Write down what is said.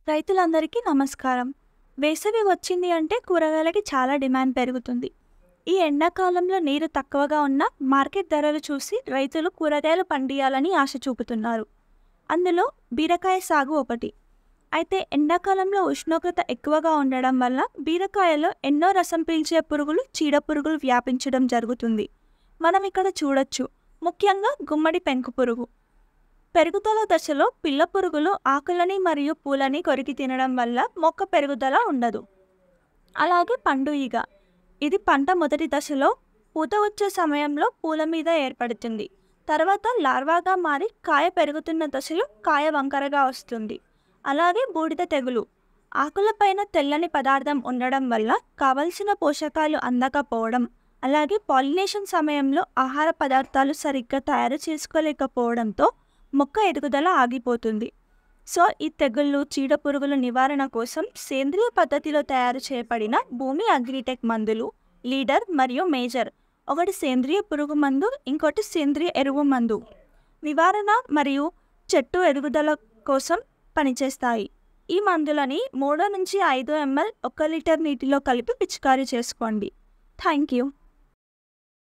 రైతులందరికీ నమస్కారం. వేసవి వచ్చింది అంటే కూరగాయలకి చాలా డిమాండ్ పెరుగుతుంది. ఈ ఎండాకాలంలో నీరు తక్కువగా ఉన్న మార్కెట్ ధరలు చూసి రైతులు కూరగాయలు పండియాలని ఆశ చూపుతున్నారు. అందులో బీరకాయ సాగు ఒకటి. అయితే ఎండాకాలంలో ఉష్ణోగ్రత ఎక్కువగా ఉండడం వల్ల బీరకాయలో ఎన్నో రసం పీల్చే పురుగులు, చీడ పురుగులు వ్యాపించడం జరుగుతుంది. మనం ఇక్కడ చూడొచ్చు. ముఖ్యంగా గుమ్మడి పెంకు పురుగు. పెరుగుదల దశలో పిల్ల పురుగులు ఆకులని మరియు పూలని కొరికి తినడం వల్ల మొక్క పెరుగుదల ఉండదు. అలాగే పండు ఈగ. ఇది పంట మొదటి దశలో పూత వచ్చే సమయంలో పూల మీద ఏర్పడుతుంది. తర్వాత లార్వాగా మారి కాయ పెరుగుతున్న దశలో కాయ వంకరగా వస్తుంది. అలాగే బూడిద తెగులు. ఆకులపైన తెల్లని పదార్థం ఉండడం వల్ల కావలసిన పోషకాలు అందకపోవడం, అలాగే పాలినేషన్ సమయంలో ఆహార పదార్థాలు సరిగ్గా తయారు చేసుకోలేకపోవడంతో మొక్క ఎదుగుదల ఆగిపోతుంది. సో ఈ తెగుళ్ళు, చీడపురుగుల నివారణ కోసం సేంద్రియ పద్ధతిలో తయారు చేయబడిన భూమి అగ్రిటెక్ మందులు లీడర్ మరియు మేజర్, ఒకటి సేంద్రియ పురుగు మందు, ఇంకోటి సేంద్రియ ఎరువు మందు నివారణ మరియు చెట్టు ఎదుగుదల కోసం పనిచేస్తాయి. ఈ మందులని 3 నుంచి 5 ml 1 లీటర్ నీటిలో కలిపి పిచికారీ చేసుకోండి. Thank you.